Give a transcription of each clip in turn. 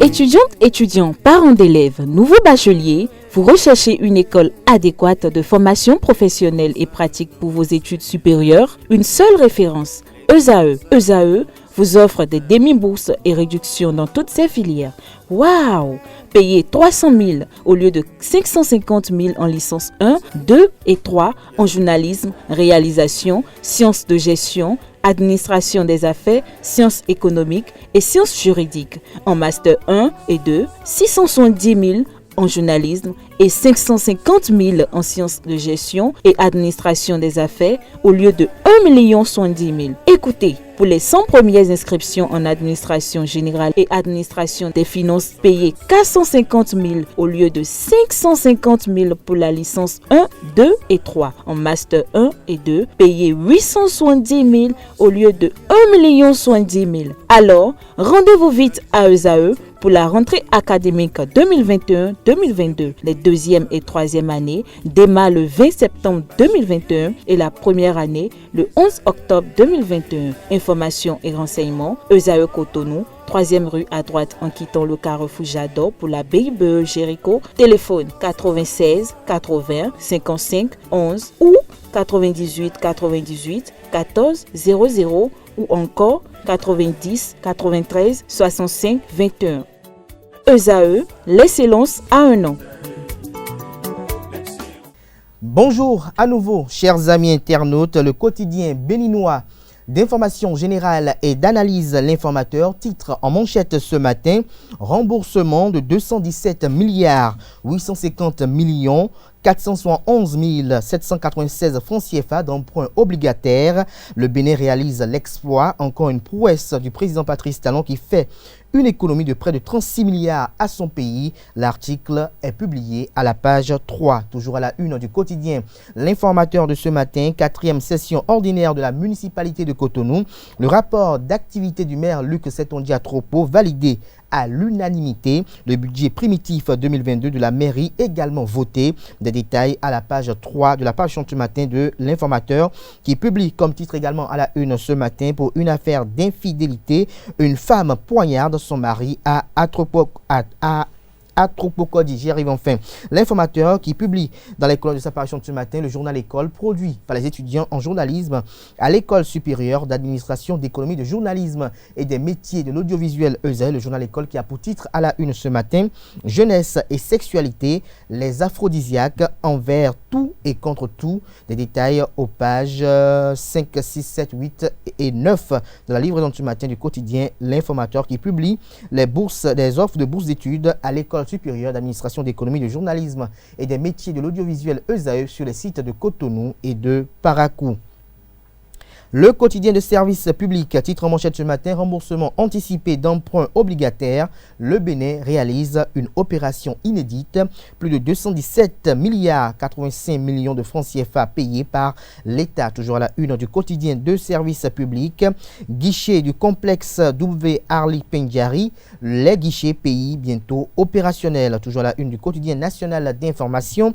Étudiantes, étudiants, parents d'élèves, nouveaux bacheliers, vous recherchez une école adéquate de formation professionnelle et pratique pour vos études supérieures? Une seule référence, ESAE. ESAE vous offre des demi-bourses et réductions dans toutes ces filières. Waouh! Payez 300 000 au lieu de 550 000 en licence 1, 2 et 3 en journalisme, réalisation, sciences de gestion, administration des affaires, sciences économiques et sciences juridiques. En master 1 et 2, 670 000 en journalisme et 550 000 en sciences de gestion et administration des affaires au lieu de 1 070 000. Écoutez, pour les 100 premières inscriptions en administration générale et administration des finances, payez 450 000 au lieu de 550 000 pour la licence 1, 2 et 3. En master 1 et 2, payez 870 000 au lieu de 1 070 000. Alors, rendez-vous vite à ESAE pour la rentrée académique 2021-2022. Les deuxième et troisième années démarrent le 20 septembre 2021 et la première année le 11 octobre 2021. Informations et renseignements, ESAE Cotonou, 3e rue à droite en quittant le carrefour Jador pour la BIBE Jéricho. Téléphone 96 80 55 11 ou 98 98 14 00 ou encore 90 93 65 21. ESAE, l'excellence à un an. Bonjour à nouveau, chers amis internautes, le quotidien béninois d'information générale et d'analyse L'Informateur titre en manchette ce matin: remboursement de 217 milliards 850 millions 471 796 francs CFA d'emprunts obligataires. Le Bénin réalise l'exploit, encore une prouesse du président Patrice Talon qui fait une économie de près de 36 milliards à son pays. L'article est publié à la page 3. Toujours à la une du quotidien L'Informateur de ce matin, 4e session ordinaire de la municipalité de Cotonou. Le rapport d'activité du maire Luc Setondia Tropo validé à l'unanimité. Le budget primitif 2022 de la mairie également voté. Des détails à la page 3 de la page ce matin de L'Informateur qui publie comme titre également à la une ce matin: pour une affaire d'infidélité, une femme poignarde son mari à Atropocodi. J'y arrive enfin. L'Informateur qui publie dans les colonnes de sa parution de ce matin le journal École produit par les étudiants en journalisme à l'École supérieure d'administration, d'économie, de journalisme et des métiers de l'audiovisuel ESAE. Le journal École qui a pour titre à la une ce matin: jeunesse et sexualité, les aphrodisiaques envers tout et contre tout. Des détails aux pages 5, 6, 7, 8 et 9 de la livraison de ce matin du quotidien L'Informateur qui publie les offres de bourses d'études à l'École supérieure d'administration, d'économie, de journalisme et des métiers de l'audiovisuel ESAE sur les sites de Cotonou et de Parakou. Le quotidien de service public, titre en manchette ce matin: remboursement anticipé d'emprunts obligataires. Le Bénin réalise une opération inédite. Plus de 217 milliards 85 millions de francs CFA payés par l'État. Toujours à la une du quotidien de service public. Guichet du complexe W. Harley Pendjari. Les guichets pays bientôt opérationnels. Toujours à la une du quotidien national d'information.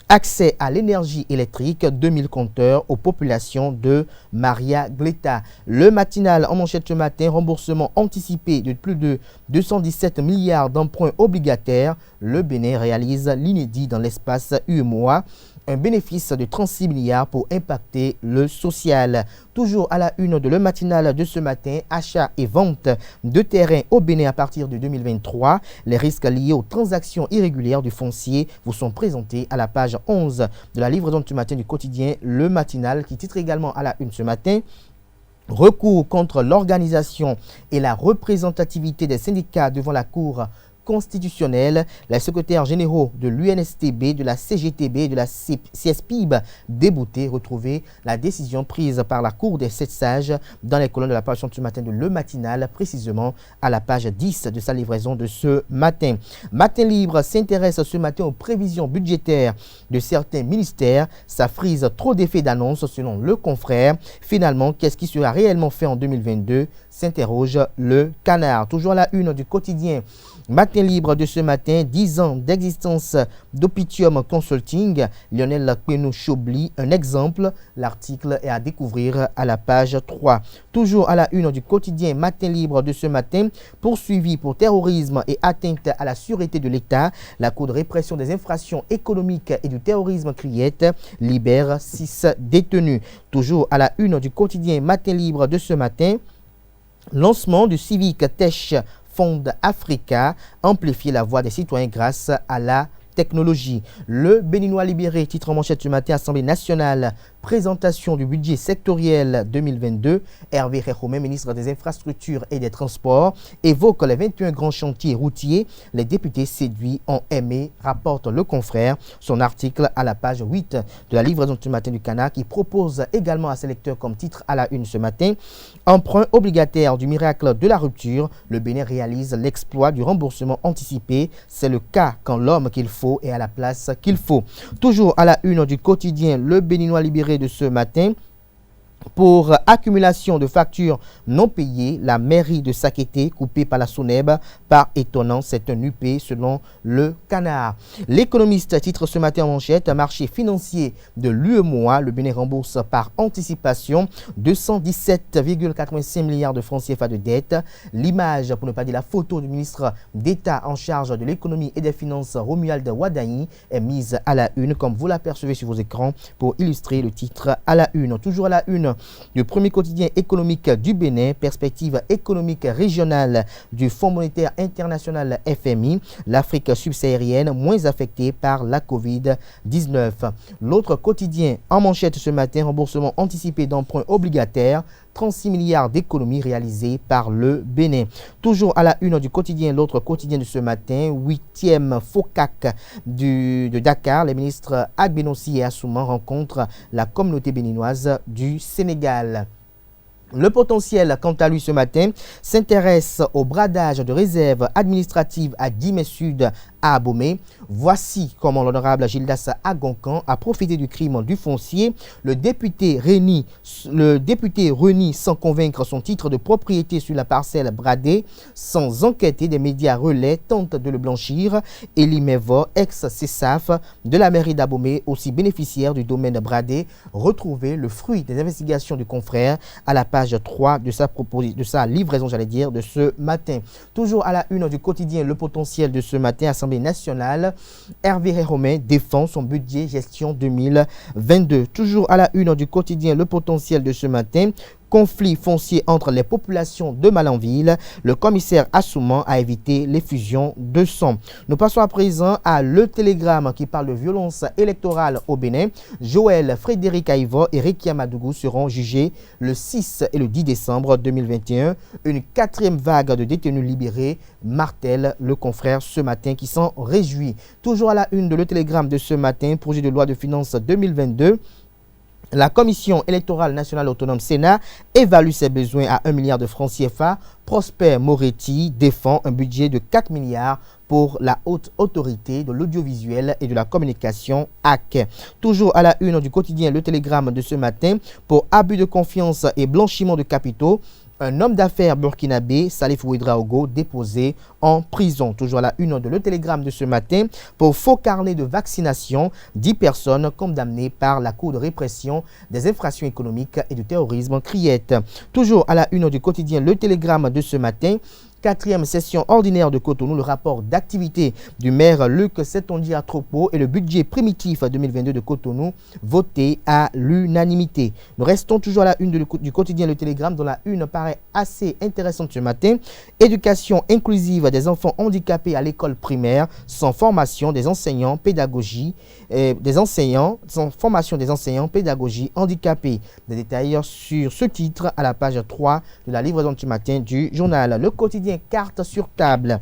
Accès à l'énergie électrique, 2000 compteurs aux populations de Maria Gleta. Le matinal en manchette ce matin: remboursement anticipé de plus de 217 milliards d'emprunts obligataires. Le Bénin réalise l'inédit dans l'espace UEMOA. Un bénéfice de 36 milliards pour impacter le social. Toujours à la une de Le Matinal de ce matin: achat et vente de terrains au Bénin à partir de 2023. Les risques liés aux transactions irrégulières du foncier vous sont présentés à la page 11 de la livraison de ce matin du quotidien Le Matinal qui titre également à la une ce matin: recours contre l'organisation et la représentativité des syndicats devant la Cour constitutionnelle. Les secrétaires généraux de l'UNSTB, de la CGTB et de la CSPIB déboutés retrouver la décision prise par la Cour des 7 sages dans les colonnes de la page ce matin de Le Matinal, précisément à la page 10 de sa livraison de ce matin. Matin Libre s'intéresse ce matin aux prévisions budgétaires de certains ministères. Ça frise trop d'effets d'annonce selon le confrère. Finalement, qu'est-ce qui sera réellement fait en 2022? s'interroge le Canard. Toujours à la une du quotidien Matin Libre de ce matin, 10 ans d'existence d'Opitium Consulting, Lionel Queneau-Chobli, un exemple. L'article est à découvrir à la page 3. Toujours à la une du quotidien Matin Libre de ce matin, poursuivi pour terrorisme et atteinte à la sûreté de l'État, la Cour de répression des infractions économiques et du terrorisme Criette libère 6 détenus. Toujours à la une du quotidien Matin Libre de ce matin, lancement du Civic Tech Fond Africa, amplifier la voix des citoyens grâce à la technologie. Le Béninois libéré, titre en manchette ce matin, Assemblée nationale, présentation du budget sectoriel 2022. Hervé Réhomé, ministre des Infrastructures et des Transports, évoque les 21 grands chantiers routiers. Les députés séduits ont aimé, rapporte le confrère. Son article à la page 8 de la livraison ce matin du Canard, qui propose également à ses lecteurs comme titre à la une ce matin. Emprunt obligataire du miracle de la rupture. Le Bénin réalise l'exploit du remboursement anticipé. C'est le cas quand l'homme qu'il faut est à la place qu'il faut. Toujours à la une du quotidien Le Béninois libéré de ce matin. Pour accumulation de factures non payées, la mairie de Sakété coupée par la SONEB. Par étonnant, c'est un UP selon le Canard. L'économiste titre ce matin en manchette, marché financier de l'UEMOA. Le Bénin rembourse par anticipation 217,85 milliards de francs CFA de dette. L'image, pour ne pas dire la photo du ministre d'État en charge de l'économie et des finances, Romuald Wadaï, est mise à la une, comme vous l'apercevez sur vos écrans, pour illustrer le titre à la une. Toujours à la une du premier quotidien économique du Bénin, perspective économique régionale du Fonds monétaire international FMI, l'Afrique subsaharienne moins affectée par la Covid-19. L'autre quotidien en manchette ce matin, remboursement anticipé d'emprunts obligataires, 36 milliards d'économies réalisées par le Bénin. Toujours à la une du quotidien, l'autre quotidien de ce matin, 8e FOCAC de Dakar, les ministres Agbenossi et Assouman rencontrent la communauté béninoise du Sénégal. Le potentiel, quant à lui ce matin, s'intéresse au bradage de réserves administratives à Guimé Sud à Abomey. Voici comment l'honorable Gildas Agoncan a profité du crime du foncier. Le député renie sans convaincre son titre de propriété sur la parcelle bradée. Sans enquêter, des médias relais tentent de le blanchir. Elie Mevo, ex-CESAF de la mairie d'Abomey, aussi bénéficiaire du domaine bradé, retrouvait le fruit des investigations du confrère à la page 3 de sa livraison, de ce matin. Toujours à la une du quotidien Le Potentiel de ce matin, Assemblée nationale, Hervé Réhomé défend son budget gestion 2022. Toujours à la une du quotidien Le Potentiel de ce matin, conflit foncier entre les populations de Malanville. Le commissaire Assouman a évité les fusions de sang. Nous passons à présent à Le Télégramme qui parle de violence électorale au Bénin. Joël Frédéric Aïvo et Rekia Madougou seront jugés le 6 et le 10 décembre 2021. Une 4e vague de détenus libérés martèle le confrère ce matin qui s'en réjouit. Toujours à la une de Le Télégramme de ce matin, projet de loi de finances 2022. La Commission électorale nationale autonome Sénat évalue ses besoins à 1 milliard de francs CFA. Prosper Moretti défend un budget de 4 milliards pour la haute autorité de l'audiovisuel et de la communication AC. Toujours à la une du quotidien Le Télégramme de ce matin, pour abus de confiance et blanchiment de capitaux, un homme d'affaires burkinabé, Salif Ouedraogo, déposé en prison. Toujours à la une de Le Télégramme de ce matin, pour faux carnet de vaccination, 10 personnes condamnées par la Cour de répression des infractions économiques et du terrorisme Criette. Toujours à la une du quotidien Le Télégramme de ce matin, 4e session ordinaire de Cotonou, le rapport d'activité du maire Luc Setonji Atropo et le budget primitif 2022 de Cotonou voté à l'unanimité. Nous restons toujours à la une du quotidien Le Télégramme, dont la une paraît assez intéressante ce matin. Éducation inclusive des enfants handicapés à l'école primaire sans formation des enseignants pédagogie sans formation des enseignants pédagogie handicapés. Des détails sur ce titre à la page 3 de la livraison de ce matin du journal. Le quotidien Carte sur table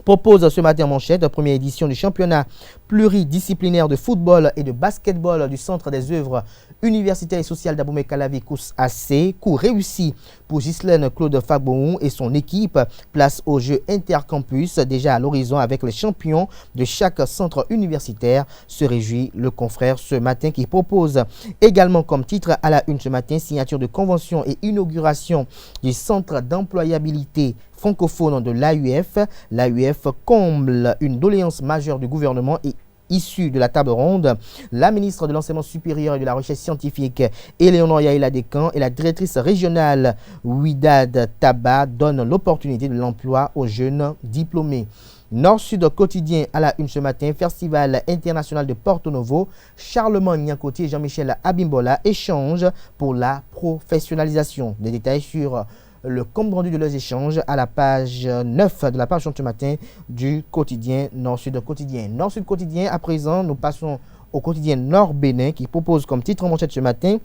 propose ce matin en manchette la première édition du championnat pluridisciplinaire de football et de basketball du Centre des œuvres universitaire et social d'Abomey-Calavi, course AC, cours réussi pour Ghislaine Claude Fagbohou et son équipe. Place aux Jeux intercampus, déjà à l'horizon avec les champions de chaque centre universitaire, se réjouit le confrère ce matin qui propose également comme titre à la une ce matin, signature de convention et inauguration du centre d'employabilité francophone de l'AUF. L'AUF comble une doléance majeure du gouvernement et issue de la table ronde. La ministre de l'Enseignement supérieur et de la Recherche scientifique, Éléonore Yaïla Descamps, et la directrice régionale, Ouidad Taba, donnent l'opportunité de l'emploi aux jeunes diplômés. Nord-Sud quotidien à la une ce matin, Festival international de Porto Novo, Charlemagne Nyankoti et Jean-Michel Abimbola échangent pour la professionnalisation. Des détails sur le compte rendu de leurs échanges à la page 9 de la page ce matin du quotidien Nord-Sud quotidien. Nord-Sud quotidien, à présent, nous passons au quotidien Nord-Bénin qui propose comme titre en manchette ce matin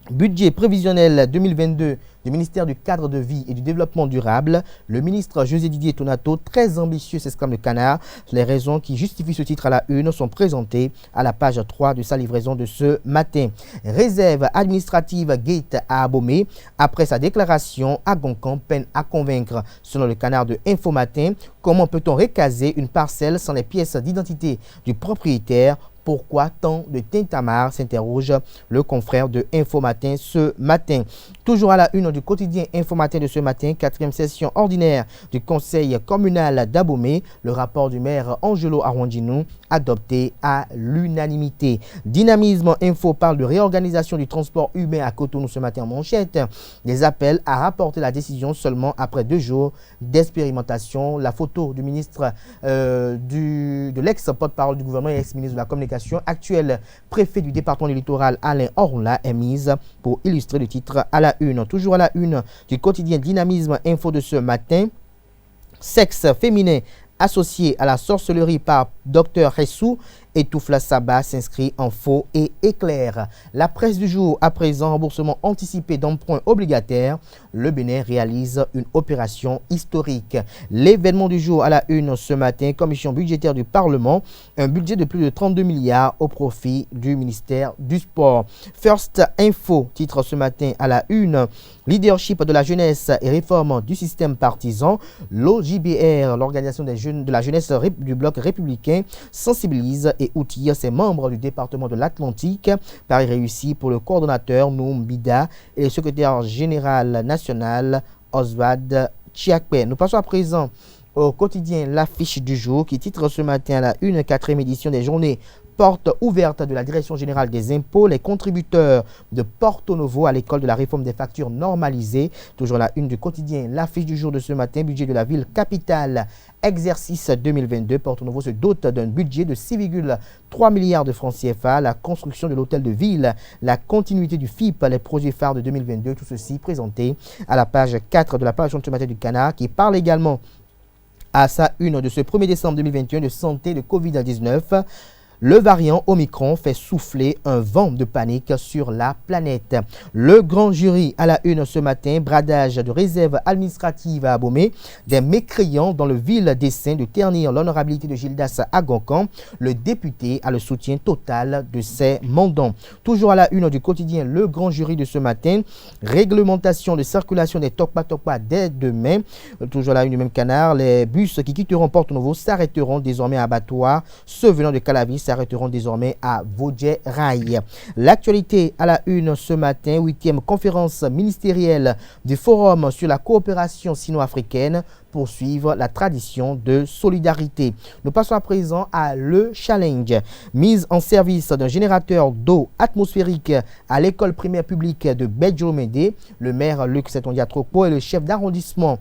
budget prévisionnel 2022 du ministère du cadre de vie et du développement durable. Le ministre José Didier Tonato, très ambitieux, s'exclame le canard. Les raisons qui justifient ce titre à la une sont présentées à la page 3 de sa livraison de ce matin. Réserve administrative Gate à Abomey. Après sa déclaration, Agoncan peine à convaincre. Selon le canard de Info Matin, comment peut-on recaser une parcelle sans les pièces d'identité du propriétaire? Pourquoi tant de tintamarre, s'interroge le confrère de Info Matin ce matin. Toujours à la une du quotidien Info Matin de ce matin, 4e session ordinaire du conseil communal d'Abomey, le rapport du maire Angelo Arwandinou adopté à l'unanimité. Dynamisme Info parle de réorganisation du transport humain à Cotonou ce matin en manchette. Des appels à rapporter la décision seulement après 2 jours d'expérimentation. La photo du ministre de l'ex-porte-parole du gouvernement et ex-ministre de la Communication, actuel préfet du département du littoral Alain Orla, est mise pour illustrer le titre à la une. Toujours à la une du quotidien Dynamisme Info de ce matin, sexe féminin associé à la sorcellerie par Dr Hessou, Etoufla Saba s'inscrit en faux et éclaire. La presse du jour, à présent, remboursement anticipé d'emprunts obligataires. Le Bénin réalise une opération historique. L'événement du jour à la une ce matin, commission budgétaire du Parlement, un budget de plus de 32 milliards au profit du ministère du Sport. First Info, titre ce matin à la une, leadership de la jeunesse et réforme du système partisan. L'OJBR, l'organisation des jeunes de la jeunesse du bloc républicain, sensibilise et outille ses membres du département de l'Atlantique. Paris réussi pour le coordonnateur Noum Bida et le secrétaire général national Oswald Chiakpe. Nous passons à présent au quotidien L'Affiche du jour qui titre ce matin à la une, 4e édition des journées porte ouverte de la Direction générale des impôts, les contributeurs de Porto Novo à l'école de la réforme des factures normalisées. Toujours la une du quotidien L'Affiche du jour de ce matin, budget de la ville capitale, exercice 2022. Porto Novo se dote d'un budget de 6,3 milliards de francs CFA, la construction de l'hôtel de ville, la continuité du FIP, les projets phares de 2022, tout ceci présenté à la page 4 de la page ce matin du Canard qui parle également à sa une de ce 1er décembre 2021 de santé de Covid-19. Le variant Omicron fait souffler un vent de panique sur la planète. Le grand jury à la une ce matin, bradage de réserve administrative à Abomey, des mécréants dans le vil dessein de ternir l'honorabilité de Gildas Agoncan. Le député a le soutien total de ses mandants. Toujours à la une du quotidien Le Grand Jury de ce matin, réglementation de circulation des Tokpa dès demain. Toujours à la une du même canard, les bus qui quitteront Porto Novo s'arrêteront désormais à abattoir. Ceux venant de Calavi s'arrêteront désormais à Vodje-Rail. L'actualité à la une ce matin, 8e conférence ministérielle du Forum sur la coopération sino-africaine, poursuivre la tradition de solidarité. Nous passons à présent à Le Challenge. Mise en service d'un générateur d'eau atmosphérique à l'école primaire publique de Bedjomede. Le maire Luc Setondiatropo et le chef d'arrondissement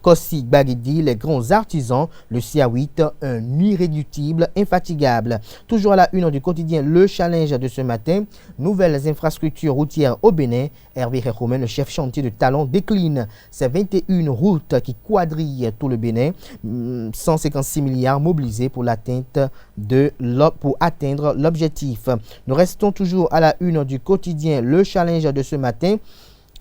Kossi Bagidi, les grands artisans, le CA8, un irréductible, infatigable. Toujours à la une du quotidien Le Challenge de ce matin, nouvelles infrastructures routières au Bénin. Hervé Réchoumen, le chef chantier de Talon, décline ces 21 routes qui quadrillent tout le Bénin. 156 milliards mobilisés pour atteindre l'objectif. Nous restons toujours à la une du quotidien Le Challenge de ce matin.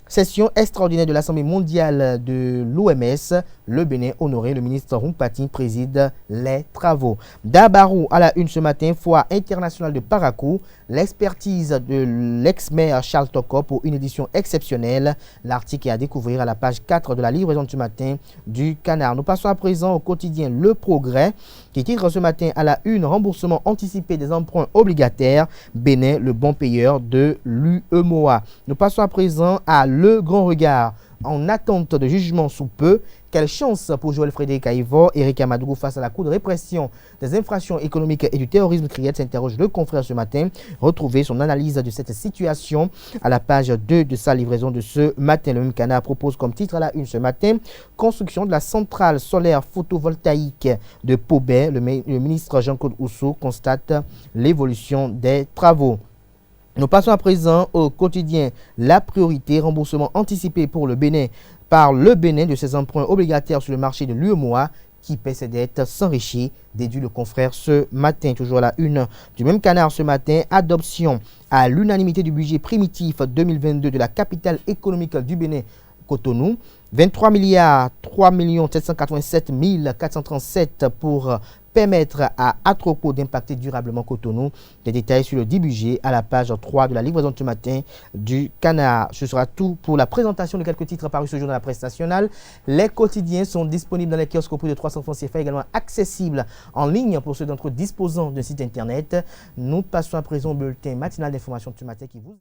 Session extraordinaire de l'Assemblée mondiale de l'OMS, le Bénin honoré. Le ministre Rumpati préside les travaux. Dabarou à la une ce matin, foire internationale de Parakou, l'expertise de l'ex-maire Charles Toko pour une édition exceptionnelle. L'article est à découvrir à la page 4 de la livraison du matin du Canard. Nous passons à présent au quotidien Le Progrès qui titre ce matin à la une: remboursement anticipé des emprunts obligataires, Bénin le bon payeur de l'UEMOA. Nous passons à présent à Le Grand Regard. En attente de jugement sous peu, quelle chance pour Joël Frédéric Aïvor, Éric Amadougou face à la Cour de répression des infractions économiques et du terrorisme criette, s'interroge le confrère ce matin. Retrouvez son analyse de cette situation à la page 2 de sa livraison de ce matin. Le même Canard propose comme titre à la une ce matin: construction de la centrale solaire photovoltaïque de Pobet. Le ministre Jean-Claude Ousso constate l'évolution des travaux. Nous passons à présent au quotidien La Priorité, remboursement anticipé pour le Bénin par le Bénin de ses emprunts obligataires sur le marché de l'UEMOA qui paie ses dettes s'enrichit, déduit le confrère ce matin. Toujours à la une du même Canard ce matin: adoption à l'unanimité du budget primitif 2022 de la capitale économique du Bénin, Cotonou. 23 milliards 3 787 437 pour permettre à Atroco d'impacter durablement Cotonou. Des détails sur le dit budget à la page 3 de la livraison de ce matin du Canard. Ce sera tout pour la présentation de quelques titres parus ce jour dans la presse nationale. Les quotidiens sont disponibles dans les kiosques au prix de 300 francs CFA, également accessibles en ligne pour ceux d'entre eux disposant d'un site internet. Nous passons à présent au bulletin matinal d'information de ce matin qui vous...